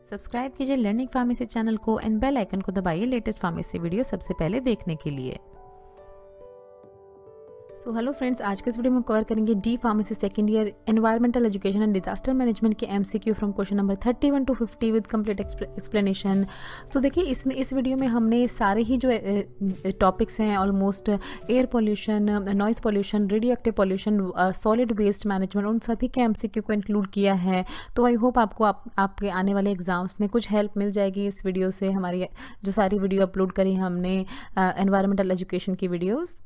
Subscribe कीजिए learning pharmacy channel को and bell icon को दबाइए लेटेस्ट फार्मेसी वीडियो सबसे पहले देखने के लिए। सो हेलो फ्रेंड्स, आज के इस वीडियो में कवर करेंगे D pharmacy second year environmental education and disaster management के MCQ from question number 31 to 50 with complete explanation. So देखिए, इस वीडियो में हमने सारे ही जो टॉपिक्स हैं almost air pollution, noise pollution, radioactive pollution, solid waste management, उन सभी के एमसीक्यू को इंक्लूड किया है। तो आई होप आपको आपके आने वाले एग्जाम्स में कुछ हेल्प मिल जाएगी इस वीडियो से। हमारी जो सारी वीडियो अपलोड करी हमने एनवायरमेंटल एजुकेशन की वीडियोज़।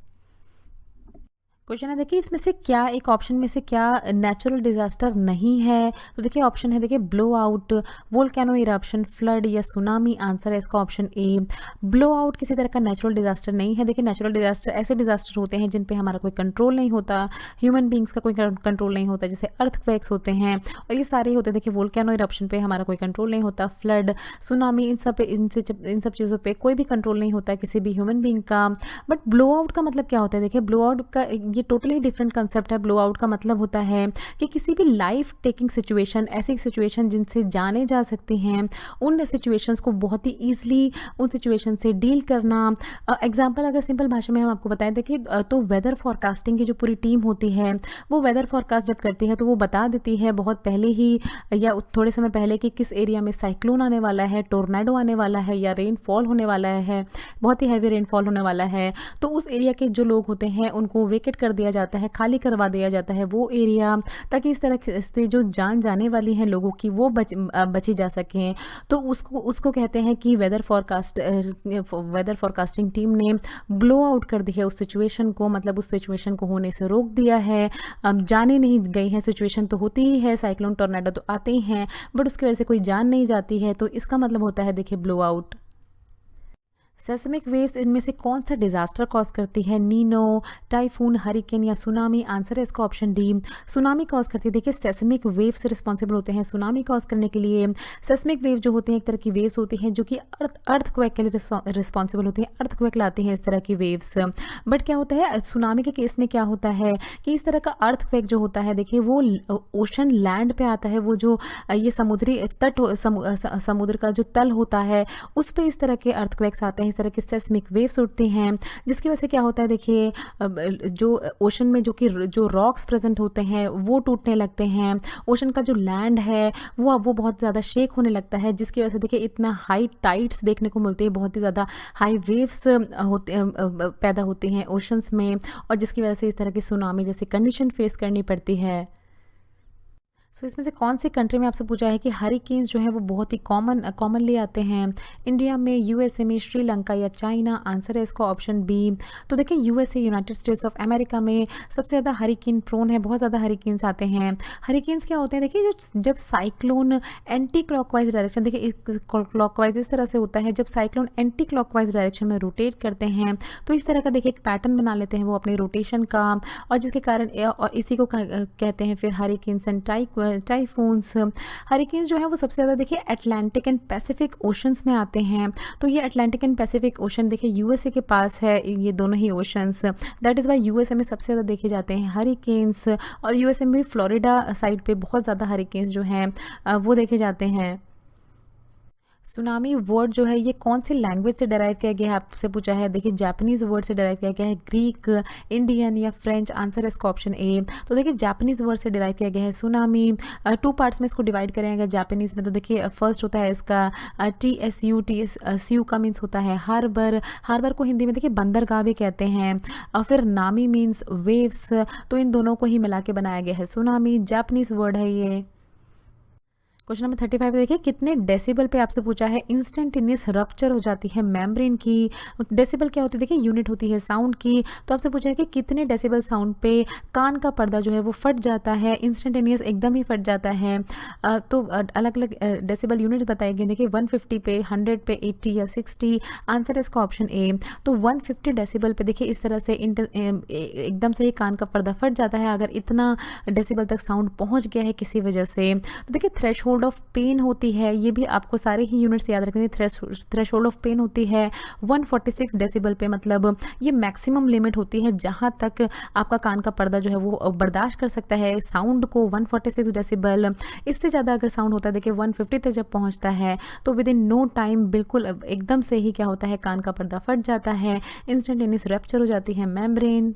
क्वेश्चन है, देखिए इसमें से क्या एक ऑप्शन में से क्या नेचुरल डिजास्टर नहीं है। तो देखिए ऑप्शन है, देखिए blow out, volcano eruption, flood या सुनामी। आंसर है इसका ऑप्शन ए, ब्लो आउट किसी तरह का नेचुरल डिजास्टर नहीं है। देखिए नेचुरल डिजास्टर ऐसे डिजास्टर होते हैं जिन पे हमारा कोई कंट्रोल नहीं होता, ह्यूमन बींग्स का कोई कंट्रोल नहीं होता, जैसे अर्थक्वेक्स होते हैं और ये सारे होते हैं। देखिए वोल्केनो इरप्शन पे हमारा कोई कंट्रोल नहीं होता, फ्लड, सुनामी, इन सब चीज़ों पे कोई भी कंट्रोल नहीं होता किसी भी ह्यूमन बींग का। बट ब्लो आउट का मतलब क्या होता है? देखिए ब्लो आउट का ये टोटली डिफरेंट कंसेप्ट है। ब्लो आउट का मतलब होता है कि किसी भी लाइफ टेकिंग सिचुएशन, ऐसी सिचुएशन जिनसे जाने जा सकती हैं, उन सिचुएशंस को बहुत ही ईजिली उन सिचुएशन से डील करना। एग्जांपल अगर सिंपल भाषा में हम आपको बताएं, देखिए तो वेदर फॉरकास्टिंग की जो पूरी टीम होती है वो वेदर फॉरकास्ट जब करती है तो वो बता देती है बहुत पहले ही या थोड़े समय पहले कि किस एरिया में साइक्लोन आने वाला है, टोर्नेडो आने वाला है या रेनफॉल होने वाला है, बहुत ही हैवी रेनफॉल होने वाला है। तो उस एरिया के जो लोग होते हैं उनको वेकेट कर दिया जाता है, खाली करवा दिया जाता है वो एरिया, ताकि इस तरह से जो जान जाने वाली है लोगों की वो बची जा सकें। तो उसको कहते हैं कि वेदर फॉरकास्टिंग टीम ने ब्लो आउट कर दी है उस सिचुएशन को, मतलब उस सिचुएशन को होने से रोक दिया है। जाने नहीं गई है, सिचुएशन तो होती ही है, साइक्लोन टोर्नेडो तो आते ही हैं, बट उसकी वजह से कोई जान नहीं जाती है, तो इसका मतलब होता है देखिए ब्लो आउट। सेस्मिक वेव्स इनमें से कौन सा डिजास्टर कॉज करती है? नीनो, टाइफून, हरिकेन या सुनामी। आंसर है इसका ऑप्शन डी, सुनामी कॉज करती है। देखिए सेस्मिक वेव से रिस्पॉन्सिबल होते हैं सुनामी कॉज करने के लिए। सेस्मिक वेव जो होती हैं एक तरह की वेव्स होती हैं जो कि अर्थक्वेक के लिए रिस्पॉन्सिबल होती हैं, अर्थक्वेक लाती हैं इस तरह की वेव्स। बट क्या होता है सुनामी के केस में, क्या होता है कि इस तरह का अर्थक्वेक जो होता है, देखिए वो ओशन लैंड पे आता है, वो जो ये समुद्री तट समुद्र का जो तल होता है उस पर इस तरह के अर्थक्वेक्स आते हैं, इस तरह के सेस्मिक वेव्स उठती हैं, जिसकी वजह से क्या होता है देखिए जो ओशन में जो रॉक्स प्रेजेंट होते हैं वो टूटने लगते हैं, ओशन का जो लैंड है वो बहुत ज़्यादा शेक होने लगता है, जिसकी वजह से देखिए इतना हाई टाइड्स देखने को मिलते हैं, बहुत ही ज़्यादा हाई वेव्स पैदा होती हैं ओशंस में, और जिसकी वजह से इस तरह की सुनामी जैसी कंडीशन फेस करनी पड़ती है। सो इसमें से कौन सी कंट्री में आपसे पूछा है कि हरिकेन्स जो है वो बहुत ही कॉमनली आते हैं? इंडिया में, यूएसए में, श्रीलंका या चाइना। आंसर है इसका ऑप्शन बी। तो देखिए USA, United States of America में सबसे ज़्यादा हरिकेन प्रोन है, बहुत ज़्यादा हरिकेन्स आते हैं। हरिकेन्स क्या होते हैं? देखिए जब साइक्लोन एंटी क्लॉकवाइज डायरेक्शन, देखिए क्लॉकवाइज इस तरह से होता है, जब साइक्लोन एंटी क्लॉकवाइज डायरेक्शन में रोटेट करते हैं तो इस तरह का देखिए एक पैटर्न बना लेते हैं वो अपने रोटेशन का, और जिसके कारण और इसी को कहते हैं फिर हरिकेन्स एंड टाइफून्स। हरिकेन्स जो है वो सबसे ज़्यादा देखिए अटलांटिक एंड पैसिफिक ओशंस में आते हैं। तो ये अटलांटिक एंड पैसिफिक ओशन देखिए यूएसए के पास है, ये दोनों ही oceans, that is why USA में सबसे ज़्यादा देखे जाते हैं हरिकेन्स। और यूएसए में फ्लोरिडा साइड पे बहुत ज़्यादा हरिकेन्स जो हैं वो देखे जाते हैं। सुनामी वर्ड जो है ये कौन सी लैंग्वेज से डराइव किया गया है आपसे पूछा है? देखिए जापानीज वर्ड से डराइव किया गया है, ग्रीक, इंडियन या फ्रेंच। आंसर है इसका ऑप्शन ए। तो देखिए जापानीज वर्ड से डराइव किया गया है सुनामी। टू पार्ट्स में इसको डिवाइड करेंगे जापानीज में, तो देखिए फर्स्ट होता है इसका TSU का मीन्स होता है हार्बर, हार्बर को हिंदी में देखिए बंदरगाह भी कहते हैं। और फिर नामी मीन्स वेव्स, तो इन दोनों को ही मिला के बनाया गया है सुनामी, जापानीज वर्ड है ये। क्वेश्चन नंबर 35 देखिए कितने डेसिबल पे आपसे पूछा है इंस्टेंटेनियस रप्चर हो जाती है मेम्ब्रेन की। डेसिबल क्या होती है? देखिए यूनिट होती है साउंड की। तो आपसे पूछा है कि कितने डेसिबल साउंड पे कान का पर्दा जो है वो फट जाता है, इंस्टेंटेनियस एकदम ही फट जाता है। तो अलग अलग डेसिबल यूनिट बताए गए, देखिए 150 पे, 100 पे, 80 या 60। आंसर है इसका ऑप्शन ए। तो 150 डेसिबल पे देखिए इस तरह से एकदम से ही कान का पर्दा फट जाता है अगर इतना डेसिबल तक साउंड पहुँच गया है किसी वजह से। तो देखिए थ्रेशोल्ड थ्रेशोल्ड ऑफ पेन होती है, ये भी आपको सारे ही यूनिट्स याद रखने। थ्रेशोल्ड ऑफ पेन होती है 146 डेसिबल पे, मतलब ये मैक्सिमम लिमिट होती है जहाँ तक आपका कान का पर्दा जो है वो बर्दाश्त कर सकता है साउंड को, 146 डेसिबल। इससे ज़्यादा अगर साउंड होता है, देखिए 150 तक जब पहुँचता है तो विद इन नो टाइम बिल्कुल एकदम से ही क्या होता है, कान का पर्दा फट जाता है, इंस्टेंटेनियस रप्चर हो जाती है मेम्ब्रेन।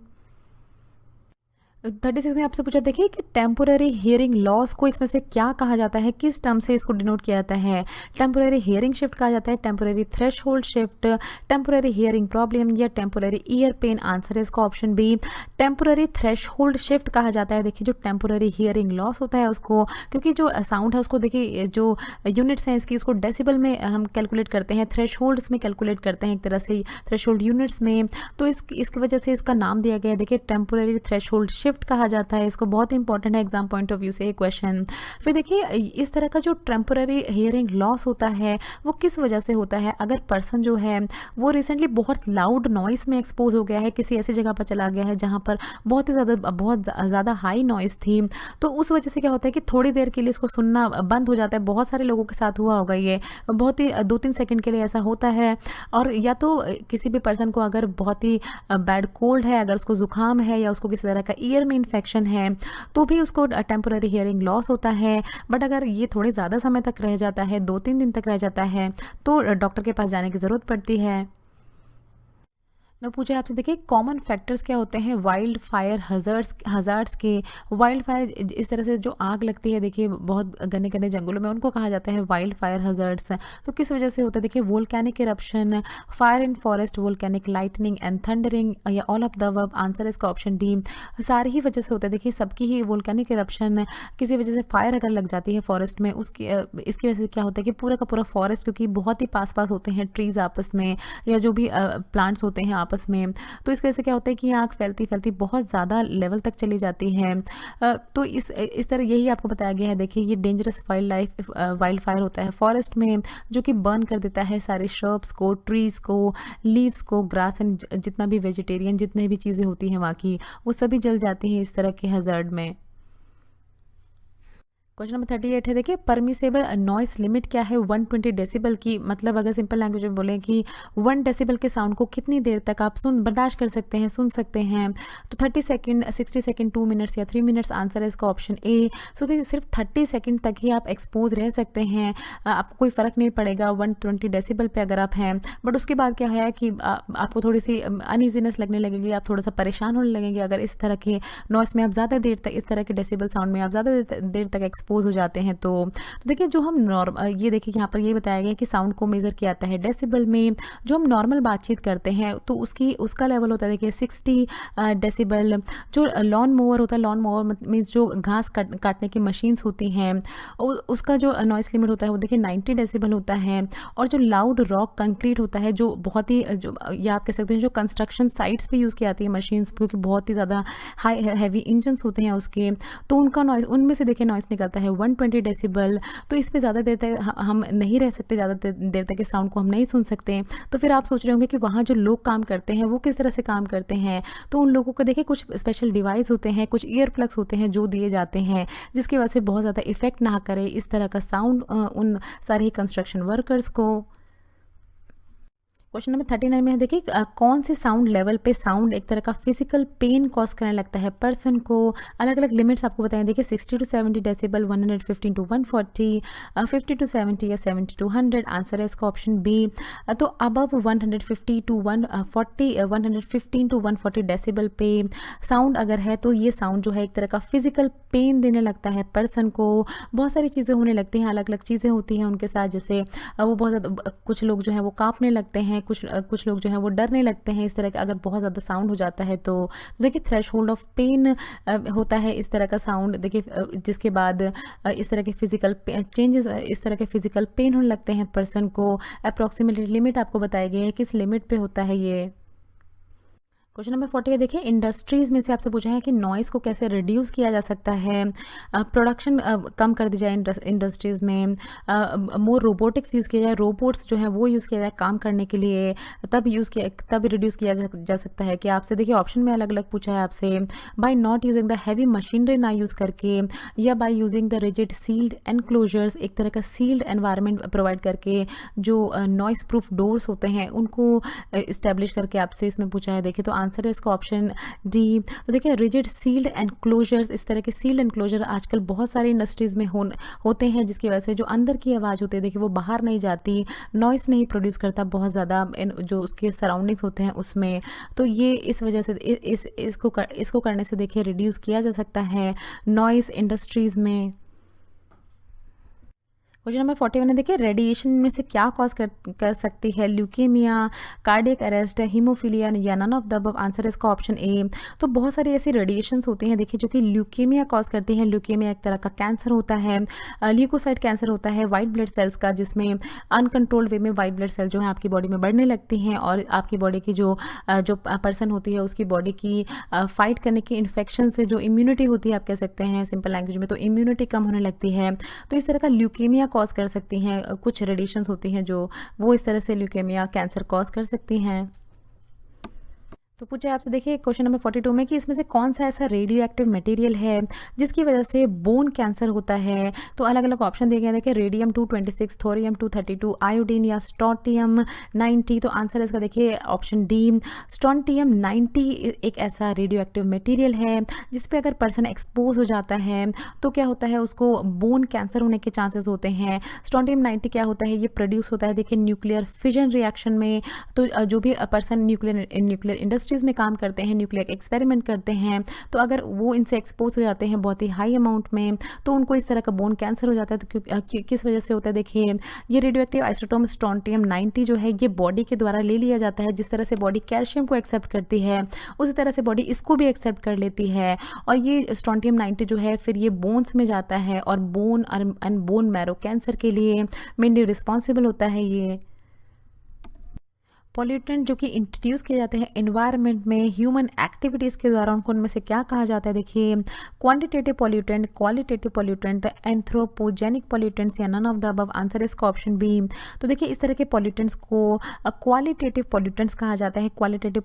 36 में आपसे पूछा, देखिए कि टेम्पोररी हियरिंग लॉस को इसमें से क्या कहा जाता है, किस टर्म से इसको डिनोट किया जाता है? टेम्पोररी हियरिंग शिफ्ट कहा जाता है, temporary threshold shift, temporary hearing problem या टेम्पोररी ईयर पेन? आंसर है इसका option B, temporary threshold shift कहा जाता है। देखिए जो टेम्पोररी हियरिंग लॉस होता है उसको, क्योंकि जो साउंड है उसको देखिए जो यूनिट्स हैं इसकी, उसको डेसिबल में हम कैलकुलेट करते हैं, थ्रेशोल्ड्स में कैलकुलेट करते हैं एक तरह से थ्रेशोल्ड यूनिट्स में, तो इसकी वजह से इसका नाम दिया गया है। देखिए टेम्पोररी थ्रेशोल्ड शिफ्ट कहा जाता है इसको, बहुत इंपॉर्टेंट है एग्जाम पॉइंट ऑफ व्यू से ये क्वेश्चन। फिर देखिए इस तरह का जो टेम्पोररी हियरिंग लॉस होता है वो किस वजह से होता है? अगर पर्सन जो है वो रिसेंटली बहुत लाउड नॉइस में एक्सपोज हो गया है, किसी ऐसी जगह पर चला गया है जहाँ पर बहुत ज़्यादा हाई नॉइस थी, तो उस वजह से क्या होता है कि थोड़ी देर के लिए इसको सुनना बंद हो जाता है। बहुत सारे लोगों के साथ हुआ होगा ये, बहुत ही 2-3 सेकंड के लिए ऐसा होता है। और या तो किसी भी पर्सन को अगर बहुत ही बैड कोल्ड है, अगर उसको जुकाम है या उसको किसी तरह का ईयर में इन्फेक्शन है, तो भी उसको टेम्पोररी हियरिंग लॉस होता है। बट अगर ये थोड़े ज़्यादा समय तक रह जाता है, 2-3 दिन तक रह जाता है, तो डॉक्टर के पास जाने की ज़रूरत पड़ती है। मैं पूछे आपसे, देखिए कॉमन फैक्टर्स क्या होते हैं वाइल्ड फायर हजार्ड्स के? वाइल्ड फायर इस तरह से जो आग लगती है, देखिए बहुत घने घने जंगलों में, उनको कहा जाता है वाइल्ड फायर हजार्ड्स। तो किस वजह से होता है? देखिए volcanic eruption, fire in forest, volcanic lightning and thundering, या all of the above? Answer इसका ऑप्शन डी, सारी ही वजह से होता है। देखिए सबकी ही वोल्केनिक इरप्शन, किसी वजह से फायर अगर लग जाती है फॉरेस्ट में, उसकी इसकी वजह से क्या होता है कि पूरा का पूरा फॉरेस्ट, क्योंकि बहुत ही पास पास होते हैं ट्रीज आपस में, या जो भी प्लांट्स होते हैं आपस में, तो इस वजह से क्या होता है कि आग फैलती फैलती बहुत ज़्यादा लेवल तक चली जाती है। तो इस तरह यही आपको बताया गया है। देखिए ये डेंजरस वाइल्ड फायर होता है फॉरेस्ट में, जो कि बर्न कर देता है सारे श्रब्स को, ट्रीज़ को, लीव्स को, ग्रास एंड जितना भी वेजिटेरियन जितने भी चीज़ें होती हैं वहाँ की, वो सभी जल जाती हैं इस तरह के हज़ार्ड में। क्वेश्चन नंबर 38 है, देखिए परमिसेबल नॉइस लिमिट क्या है 120 डेसिबल की? मतलब अगर सिंपल लैंग्वेज में बोलें कि 1 डेसिबल के साउंड को कितनी देर तक आप बर्दाश्त कर सकते हैं, सुन सकते हैं? तो 30 सेकंड, 60 सेकंड, 2 मिनट्स या 3 मिनट्स? आंसर है इसका ऑप्शन ए। सो सिर्फ 30 सेकंड तक ही आप एक्सपोज रह सकते हैं, आपको कोई फ़र्क नहीं पड़ेगा 120 डेसिबल पे अगर आप हैं। बट उसके बाद क्या है कि आपको थोड़ी सी अनईजीनेस लगने लगेगी, आप थोड़ा सा परेशान होने लगेंगे अगर इस तरह के नॉइस में आप ज़्यादा देर तक, इस तरह के डेसिबल साउंड में आप ज़्यादा देर तक एक्सपोज हो जाते हैं। तो देखिए जो हम ये देखिए यहाँ पर ये बताया गया है कि साउंड को मेज़र किया जाता है डेसिबल में। जो हम नॉर्मल बातचीत करते हैं तो उसका लेवल होता है देखिए 60 डेसिबल। जो लॉन मोवर होता है, लॉन मोवर मीन्स जो घास काटने की मशीन्स होती हैं, उसका जो नॉइस लिमिट होता है वो देखिए 90 डेसिबल होता है। और जो लाउड रॉक कंक्रीट होता है, जो बहुत ही जो या आप कह सकते हैं जो कंस्ट्रक्शन साइट्स पे यूज़ की जाती है मशीन्स, क्योंकि बहुत ही ज़्यादा हाई हैवी इंजन्स होते हैं उसके, तो उनका नॉइस, उनमें से देखिए नॉइस निकलता है 120 डेसिबल। तो इस पे ज़्यादा देर तक हम नहीं रह सकते, ज़्यादा देर तक इस साउंड को हम नहीं सुन सकते। तो फिर आप सोच रहे होंगे कि वहाँ जो लोग काम करते हैं वो किस तरह से काम करते हैं? तो उन लोगों को देखिए कुछ स्पेशल डिवाइस होते हैं, कुछ ईयर प्लग्स होते हैं जो दिए जाते हैं, जिसकी वजह से बहुत ज़्यादा इफेक्ट ना करे इस तरह का साउंड उन सारे कंस्ट्रक्शन वर्कर्स को। क्वेश्चन नंबर 39 में है, देखिए कौन से साउंड लेवल पे साउंड एक तरह का फिजिकल पेन कॉज करने लगता है पर्सन को? अलग अलग लिमिट्स आपको बताएं। देखिए 60 to 70 डेसिबल, 115 to 140, 50 to 70 या 70 to 100? आंसर है इसका ऑप्शन बी। तो अबव 150 to 140, 115 to 140 डेसिबल पे साउंड अगर है तो ये साउंड जो है एक तरह का फिजिकल पेन देने लगता है पर्सन को। बहुत सारी चीज़ें होने लगती हैं, अलग अलग चीज़ें होती हैं उनके साथ, जैसे वो बहुत ज़्यादा, कुछ लोग जो है वो कांपने लगते हैं, कुछ लोग जो है वो डरने लगते हैं। इस तरह का अगर बहुत ज़्यादा साउंड हो जाता है तो देखिए थ्रेशोल्ड ऑफ पेन होता है इस तरह का साउंड। देखिए जिसके बाद इस तरह के फिजिकल चेंजेस, इस तरह के फिजिकल पेन होने लगते हैं पर्सन को। अप्रॉक्सीमेटली लिमिट आपको बताई गई है, किस लिमिट पे होता है ये? क्वेश्चन नंबर 40 है, देखिए इंडस्ट्रीज़ में से आपसे पूछा है कि नॉइज़ को कैसे रिड्यूस किया जा सकता है, प्रोडक्शन कम कर दी जाए इंडस्ट्रीज़ में, मोर रोबोटिक्स यूज़ किया जाए, रोबोट्स जो है वो यूज़ किया जाए काम करने के लिए, तब रिड्यूस किया जा सकता है। कि आपसे देखिए ऑप्शन में अलग अलग पूछा है आपसे, by not using the heavy machinery ना यूज़ करके, या by using the rigid sealed enclosures, एक तरह का सील्ड एनवायरनमेंट प्रोवाइड करके, जो नॉइस प्रूफ डोर्स होते हैं उनको इस्टेब्लिश करके आपसे इसमें पूछा है। देखिए तो आंसर है इसका ऑप्शन डी। तो देखिए रिजिड सील्ड एनक्लोजर्स, इस तरह के सील्ड एनक्लोजर आजकल बहुत सारी इंडस्ट्रीज़ में होते हैं, जिसकी वजह से जो अंदर की आवाज़ होती है देखिए वो बाहर नहीं जाती, नॉइस नहीं प्रोड्यूस करता बहुत ज़्यादा जो उसके सराउंडिंग्स होते हैं उसमें। तो ये इस वजह से इसको करने से देखिए रिड्यूस किया जा सकता है नॉइस इंडस्ट्रीज़ में। क्वेश्चन नंबर 41 है, देखिए रेडिएशन में से क्या कॉज कर सकती है, ल्यूकेमिया, कार्डियक अरेस्ट, हीमोफीलिया या none of the above. Answer है इसका ऑप्शन ए। तो बहुत सारी ऐसी रेडिएशंस होती हैं देखिए जो कि ल्यूकेमिया कॉज करती हैं। ल्यूकेमिया एक तरह का कैंसर होता है, ल्यूकोसाइट कैंसर होता है वाइट ब्लड सेल्स का, जिसमें अनकंट्रोल्ड वे में वाइट ब्लड सेल जो है आपकी बॉडी में बढ़ने लगती हैं और आपकी बॉडी की जो पर्सन होती है उसकी बॉडी की फाइट करने की इन्फेक्शन से जो इम्यूनिटी होती है, आप कह सकते हैं सिंपल लैंग्वेज में, तो इम्यूनिटी कम होने लगती है। तो इस तरह का ल्यूकेमिया कॉज कर सकती हैं, कुछ रेडिएशंस होती हैं जो वो इस तरह से ल्यूकेमिया कैंसर कॉज कर सकती हैं। तो पूछे आपसे देखिए क्वेश्चन नंबर 42 में कि इसमें से कौन सा ऐसा रेडियो एक्टिव मटेरियल है जिसकी वजह से बोन कैंसर होता है। तो अलग अलग ऑप्शन दिए गए देखिए, रेडियम 226, थोरियम 232, आयोडीन या स्ट्रोंटियम 90। तो आंसर इसका देखिए ऑप्शन डी, स्ट्रोंटियम 90 एक ऐसा रेडियो एक्टिव मटेरियल है जिसपे अगर पर्सन एक्सपोज हो जाता है तो क्या होता है, उसको बोन कैंसर होने के चांसेस होते हैं। स्ट्रोंटियम 90 क्या होता है, ये प्रोड्यूस होता है देखिए न्यूक्लियर फिजन रिएक्शन में। तो जो भी पर्सन न्यूक्लियर इंडस्ट्रीज में काम करते हैं, न्यूक्लियर एक्सपेरिमेंट करते हैं, तो अगर वो इनसे एक्सपोज हो जाते हैं बहुत ही हाई अमाउंट में तो उनको इस तरह का बोन कैंसर हो जाता है। तो किस वजह से होता है, देखिए ये रेडियो एक्टिव आइसोटोप स्ट्रोंटियम 90 जो है ये बॉडी के द्वारा ले लिया जाता है। जिस तरह से बॉडी कैल्शियम को एक्सेप्ट करती है उसी तरह से बॉडी इसको भी एक्सेप्ट कर लेती है, और ये स्ट्रोंटियम 90 जो है फिर ये बोन्स में जाता है और बोन मैरो कैंसर के लिए मेनली रिस्पॉन्सिबल होता है। ये पॉल्यूटेंट जो कि इंट्रोड्यूस किए जाते हैं एनवायरनमेंट में ह्यूमन एक्टिविटीज़ के द्वारा, उनको उनमें से क्या कहा जाता है, देखिए quantitative pollutant, qualitative pollutant, anthropogenic pollutants या none of the above. Answer इसका ऑप्शन बी। तो देखिए इस तरह के पॉल्यूटेंट्स को क्वालिटेटिव पॉल्यूटेंट्स कहा जाता है। क्वालिटेटिव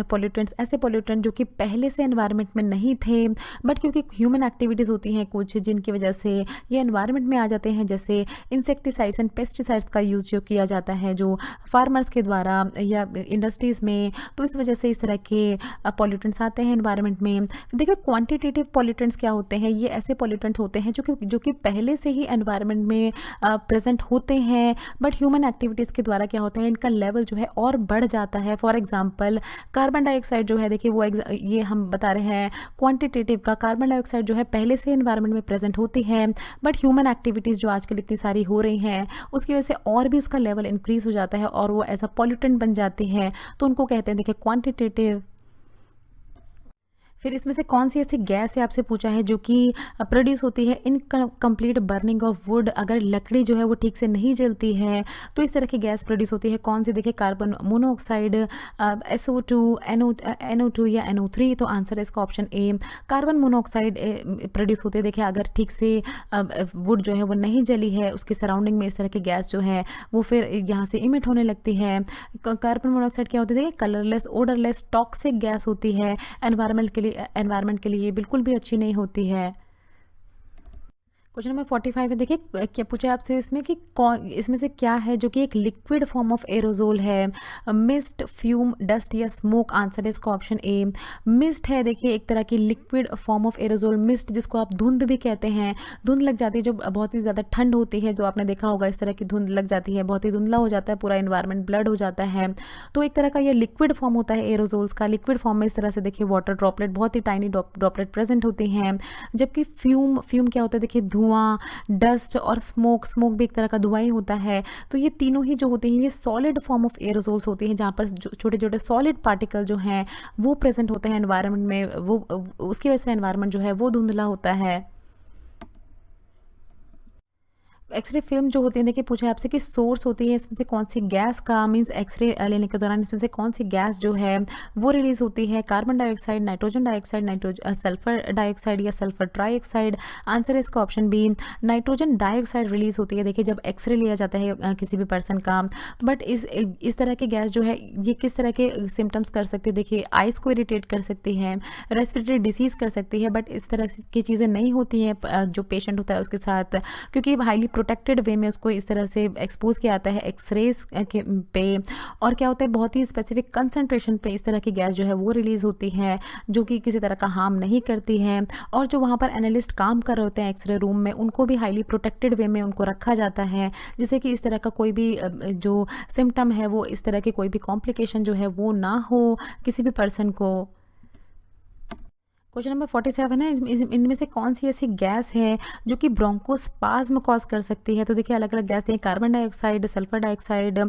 पॉल्यूटेंट्स ऐसे पॉल्यूटेंट जो कि पहले से एनवायरनमेंट में नहीं थे बट क्योंकि ह्यूमन एक्टिविटीज़ होती हैं कुछ जिनकी वजह से ये एनवायरनमेंट में आ जाते हैं, जैसे इंसेक्टिसाइड्स एंड पेस्टिसाइड्स का यूज़ जो किया जाता है जो फार्मर्स के द्वारा या इंडस्ट्रीज़ में, तो इस वजह से इस तरह के पॉल्यूटेंट्स आते हैं एनवायरनमेंट में। देखिए क्वांटिटेटिव पॉल्यूटेंट्स क्या होते हैं, ये ऐसे पॉल्यूटेंट होते हैं जो कि पहले से ही एनवायरनमेंट में प्रेजेंट होते हैं बट ह्यूमन एक्टिविटीज़ के द्वारा क्या होता है, इनका लेवल जो है और बढ़ जाता है। फॉर एग्जांपल कार्बन डाइऑक्साइड जो है, देखिए वो ये हम बता रहे हैं क्वांटिटेटिव का। कार्बन डाइऑक्साइड जो है पहले से एनवायरनमेंट में प्रेजेंट होती है बट ह्यूमन एक्टिविटीज़ जो आजकल इतनी सारी हो रही हैं उसकी वजह से और भी उसका लेवल इंक्रीज हो जाता है और वो एज अ पॉल्यूटेंट बन जाती है, तो उनको कहते हैं देखिए क्वांटिटेटिव। फिर इसमें से कौन सी ऐसी गैस है आपसे पूछा है जो कि प्रोड्यूस होती है in complete burning of would, अगर लकड़ी जो है वो ठीक से नहीं जलती है तो इस तरह की गैस प्रोड्यूस होती है। कौन सी, देखिए कार्बन मोनोऑक्साइड, SO2, NO2 या NO3। तो आंसर है इसका ऑप्शन ए, कार्बन मोनोऑक्साइड प्रोड्यूस होती है। देखिए अगर ठीक से वुड जो है वो नहीं जली है, उसके सराउंडिंग में इस तरह की गैस जो है वो फिर यहाँ से इमिट होने लगती है। कार्बन मोनोऑक्साइड क्या होती है, देखिए कलरलेस, ओडरलेस, टॉक्सिक गैस होती है, एनवायरनमेंट के लिए बिल्कुल भी अच्छी नहीं होती है। क्वेश्चन नंबर 45 है, देखिए क्या पूछा आपसे इसमें कि इसमें से क्या है जो कि एक लिक्विड फॉर्म ऑफ एरोजोल है, मिस्ट, फ्यूम, डस्ट या स्मोक। आंसर है इसका ऑप्शन ए, मिस्ट है। देखिए एक तरह की liquid form of aerosol, mist जिसको आप धुंध भी कहते हैं, धुंध लग जाती है जो बहुत ही ज़्यादा ठंड होती है, जो आपने देखा होगा इस तरह की धुंध लग जाती है, बहुत ही धुंधला हो जाता है पूरा एनवायरनमेंट, ब्लड हो जाता है। तो एक तरह का ये लिक्विड फॉर्म होता है एरोजोल्स का। लिक्विड फॉर्म में इस तरह से देखिए वाटर ड्रॉपलेट, बहुत ही टाइनी ड्रॉपलेट प्रेजेंट होते हैं। जबकि फ्यूम क्या होता है, देखिए धुआं, डस्ट और स्मोक भी एक तरह का धुआं ही होता है। तो ये तीनों ही जो होते हैं ये सॉलिड फॉर्म ऑफ एरोजोल्स होते हैं, जहाँ पर छोटे छोटे सॉलिड पार्टिकल जो हैं वो प्रेजेंट होते हैं एनवायरनमेंट में, वो उसकी वजह से एनवायरनमेंट जो है वो धुंधला होता है। एक्सरे फिल्म जो होती है, देखिए पूछा है आपसे कि सोर्स होती है इसमें से कौन सी गैस का, मीन्स एक्सरे लेने के दौरान इसमें से कौन सी गैस जो है वो रिलीज होती है, carbon dioxide, nitrogen dioxide, sulphur dioxide या सल्फर ट्राइऑक्साइड। आंसर है इसका option B, nitrogen dioxide release होती है। देखिए जब एक्सरे लिया जाता है किसी भी पर्सन का, बट इस तरह की गैस जो है ये किस तरह के सिम्टम्स कर सकती है, देखिए आइज़ को इरिटेट कर सकती है, रेस्पिरेटरी डिसीज़ कर सकती है, बट इस तरह की चीज़ें नहीं होती हैं जो पेशेंट होता है उसके साथ, क्योंकि हाईली प्रोटेक्टेड वे में उसको इस तरह से एक्सपोज किया जाता है एक्सरेज के पे। और क्या होता है, बहुत ही स्पेसिफिक कंसंट्रेशन पे इस तरह की गैस जो है वो रिलीज़ होती है, जो कि किसी तरह का हार्म नहीं करती है। और जो वहाँ पर एनालिस्ट काम कर रहे होते हैं एक्सरे रूम में, उनको भी हाईली प्रोटेक्टेड वे में उनको रखा जाता है, जिससे कि इस तरह का कोई भी जो सिम्टम है वो इस तरह की कोई भी कॉम्प्लिकेशन जो है वो ना हो किसी भी पर्सन को। क्वेश्चन नंबर 47 है, इनमें से कौन सी ऐसी गैस है जो कि ब्रोंकोस्पाज्म कॉज कर सकती है। तो देखिए अलग अलग गैस हैं, carbon dioxide, sulphur dioxide,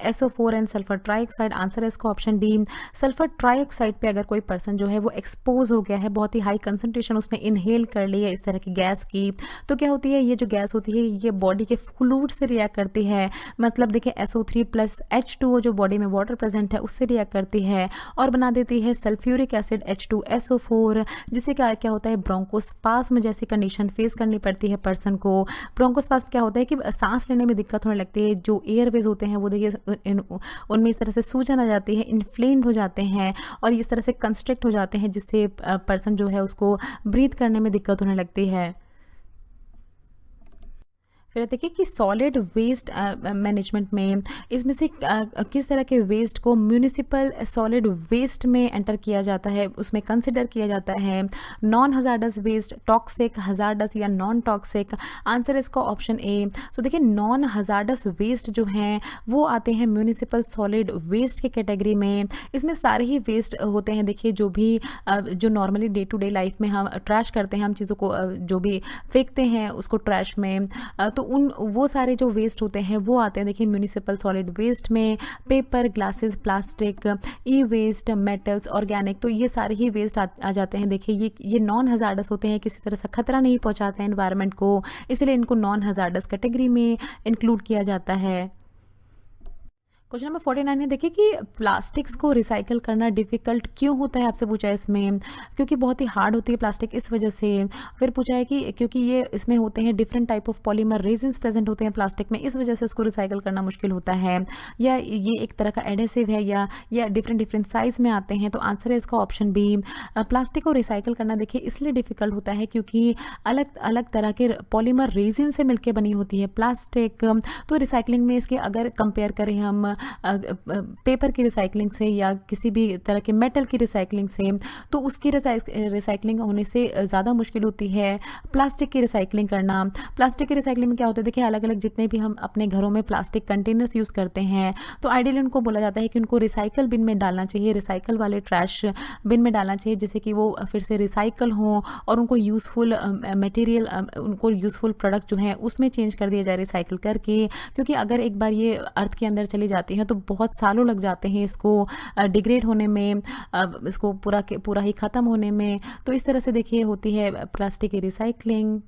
SO4 and sulphur trioxide. Answer है इसका ऑप्शन डी, सल्फर ट्राइऑक्साइड पे अगर कोई पर्सन जो है वो एक्सपोज हो गया है, बहुत ही हाई कंसनट्रेशन उसने इनहेल कर ली है इस तरह की गैस की, तो क्या होती है, ये जो गैस होती है ये बॉडी के फ्लूइड से रिएक्ट करती है। मतलब देखिए SO3 प्लस H2O जो बॉडी में वाटर प्रेजेंट है उससे रिएक्ट करती है और बना देती है सल्फ्यूरिक एसिड H2SO4, जिससे क्या होता है, ब्रोंकोस्पाज्म जैसी कंडीशन फेस करनी पड़ती है पर्सन को। ब्रोंकोस्पाज्म क्या होता है कि सांस लेने में दिक्कत होने लगती है, जो एयरवेज होते हैं वो देखिए उनमें इस तरह से सूजन आ जाती है, इन्फ्लेम्ड हो जाते हैं और इस तरह से कंस्ट्रिक्ट हो जाते हैं, जिससे पर्सन जो है उसको ब्रीथ करने में दिक्कत होने लगती है। फिर देखिए कि सॉलिड वेस्ट मैनेजमेंट में इसमें से किस तरह के वेस्ट को म्यूनिसिपल सॉलिड वेस्ट में एंटर किया जाता है, उसमें कंसिडर किया जाता है। Non hazardous waste, toxic, hazardous या नॉन टॉक्सिक। आंसर इसका ऑप्शन ए। तो देखिए नॉन हजार्डस वेस्ट जो हैं वो आते हैं म्यूनिसिपल सॉलिड वेस्ट के कैटेगरी में। इसमें सारे ही वेस्ट होते हैं, देखिए जो भी जो normally day to day life में हम ट्रैश करते हैं, हम चीज़ों को जो भी फेंकते हैं उसको ट्रैश में, तो वो सारे जो वेस्ट होते हैं वो आते हैं देखिए म्यूनिसिपल सॉलिड वेस्ट में। पेपर, ग्लासेस, प्लास्टिक, ई वेस्ट, मेटल्स, ऑर्गेनिक, तो ये सारे ही वेस्ट आ जाते हैं। देखिए ये नॉन हजार्डस होते हैं, किसी तरह से खतरा नहीं पहुंचाते हैं एनवायरनमेंट को, इसलिए इनको नॉन हजार्डस कैटेगरी में इंक्लूड किया जाता है। क्वेश्चन नंबर 49 है, देखिए कि प्लास्टिक्स को रिसाइकल करना डिफ़िकल्ट क्यों होता है, आपसे पूछा है इसमें, क्योंकि बहुत ही हार्ड होती है प्लास्टिक इस वजह से। फिर पूछा है कि क्योंकि ये इसमें होते हैं different type of polymer resins present होते हैं प्लास्टिक में, इस वजह से उसको रिसाइकल करना मुश्किल होता है, या ये एक तरह का एडेसिव है, या डिफरेंट साइज़ में आते हैं। तो आंसर है इसका ऑप्शन बी, प्लास्टिक को रिसाइकल करना देखिए इसलिए डिफ़िकल्ट होता है क्योंकि अलग अलग तरह के पॉलीमर रेजिन से मिलकर बनी होती है प्लास्टिक। तो रिसाइकलिंग में इसके अगर कंपेयर करें हम पेपर की रिसाइकलिंग से या किसी भी तरह के मेटल की रिसाइकलिंग से, तो उसकी रिसाइकलिंग होने से ज़्यादा मुश्किल होती है प्लास्टिक की रिसाइकलिंग करना। प्लास्टिक की रिसाइकलिंग में क्या होता है, देखिए अलग अलग जितने भी हम अपने घरों में प्लास्टिक कंटेनर्स यूज़ करते हैं, तो आइडियली उनको बोला जाता है कि उनको रिसाइकल बिन में डालना चाहिए, रिसाइकल वाले ट्रैश बिन में डालना चाहिए, जिससे कि वो फिर से रिसाइकल हों और उनको यूज़फुल मटेरियल, उनको यूज़फुल प्रोडक्ट जो है उसमें चेंज कर दिया जाए रिसाइकल करके। क्योंकि अगर एक बार ये अर्थ के अंदर चली जाती है तो बहुत सालों लग जाते हैं इसको डिग्रेड होने में, इसको पूरा ही ख़त्म होने में। तो इस तरह से देखिए होती है प्लास्टिक की रिसाइकलिंग।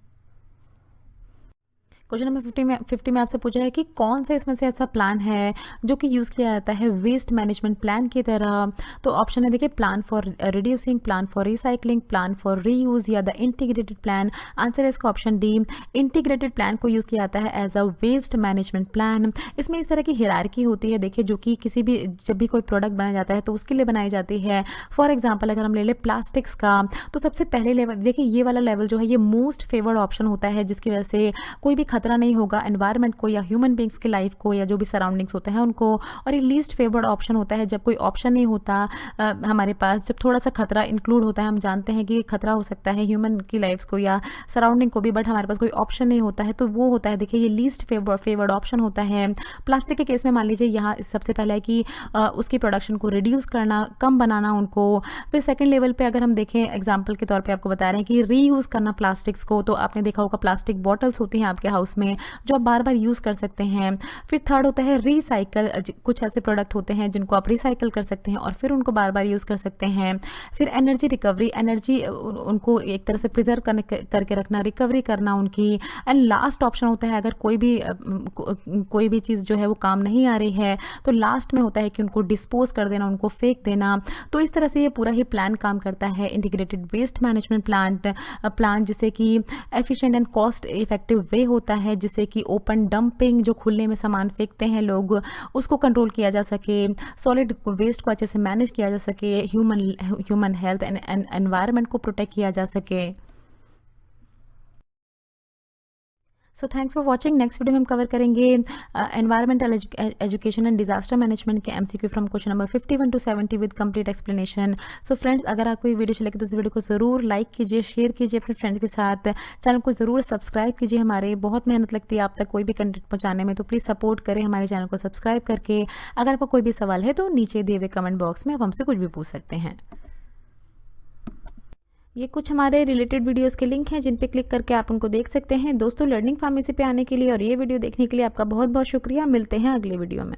क्वेश्चन नंबर 50 में आपसे पूछा है कि कौन सा इसमें से ऐसा प्लान है जो कि यूज़ किया जाता है वेस्ट मैनेजमेंट प्लान की तरह। तो ऑप्शन है देखिए plan for reducing, plan for recycling, plan for reuse या द इंटीग्रेटेड प्लान। आंसर है इसका ऑप्शन डी, इंटीग्रेटेड प्लान को यूज़ किया जाता है as a waste management plan. इसमें इस तरह की हिरार्की होती है, देखिए जो कि किसी भी जब भी कोई प्रोडक्ट बनाया जाता है तो उसके लिए बनाई जाती है। फॉर एग्जाम्पल अगर हम ले लें प्लास्टिक्स का, तो सबसे पहले लेवल देखिए ये वाला लेवल जो है ये मोस्ट फेवर्ड ऑप्शन होता है, जिसकी वजह से कोई भी खतरा नहीं होगा एनवायरनमेंट को या ह्यूमन बींग्स की लाइफ को या जो भी सराउंडिंग्स होते हैं उनको। और ये लीस्ट फेवर्ड ऑप्शन होता है जब कोई ऑप्शन नहीं होता हमारे पास, जब थोड़ा सा खतरा इंक्लूड होता है, हम जानते हैं कि खतरा हो सकता है ह्यूमन की लाइफ को या सराउंडिंग को भी, बट हमारे पास कोई ऑप्शन नहीं होता है, तो वो होता है देखिए ये लीस्ट फेवर्ड ऑप्शन होता है। प्लास्टिक के केस में मान लीजिए यहाँ सबसे पहले है कि उसकी प्रोडक्शन को रिड्यूस करना, कम बनाना उनको। फिर सेकेंड लेवल पे अगर हम देखें एग्जाम्पल के तौर पर आपको बता रहे हैं कि रीयूज़ करना प्लास्टिक्स को, तो आपने देखा होगा प्लास्टिक बॉटल्स होती हैं आपके हाउस उसमें जो आप बार बार यूज़ कर सकते हैं। फिर थर्ड होता है रिसाइकल, कुछ ऐसे प्रोडक्ट होते हैं जिनको आप रिसाइकल कर सकते हैं और फिर उनको बार बार यूज़ कर सकते हैं। फिर एनर्जी रिकवरी, एनर्जी उनको एक तरह से प्रिजर्व करके रखना, रिकवरी करना उनकी। एंड लास्ट ऑप्शन होता है अगर कोई भी चीज़ जो है वो काम नहीं आ रही है तो लास्ट में होता है कि उनको डिस्पोज कर देना, उनको फेंक देना। तो इस तरह से ये पूरा ही प्लान काम करता है, इंटीग्रेटेड वेस्ट मैनेजमेंट प्लान, जिससे कि efficient and cost effective way होता है, जिससे कि ओपन डंपिंग, जो खुले में सामान फेंकते हैं लोग, उसको कंट्रोल किया जा सके, सॉलिड वेस्ट को अच्छे से मैनेज किया जा सके, ह्यूमन हेल्थ एंड एनवायरनमेंट को प्रोटेक्ट किया जा सके। So thanks for watching. Next video में हम कवर करेंगे environmental education and disaster management के MCQ from question number 51 to 70 with complete explanation. So friends, अगर आपको ये वीडियो अच्छी लगे तो इस वीडियो को ज़रूर लाइक कीजिए, शेयर कीजिए अपने फ्रेंड्स के साथ, चैनल को ज़रूर सब्सक्राइब कीजिए। हमारे बहुत मेहनत लगती है आप तक कोई भी कंटेंट पहुँचाने में, तो प्लीज़ सपोर्ट करें हमारे चैनल को सब्सक्राइब करके। अगर आपको कोई भी सवाल है तो नीचे दिए हुए कमेंट बॉक्स में आप हमसे कुछ भी पूछ सकते हैं। ये कुछ हमारे रिलेटेड वीडियोस के लिंक हैं जिन पे क्लिक करके आप उनको देख सकते हैं। दोस्तों, लर्निंग फार्मेसी पे आने के लिए और ये वीडियो देखने के लिए आपका बहुत बहुत शुक्रिया। मिलते हैं अगले वीडियो में।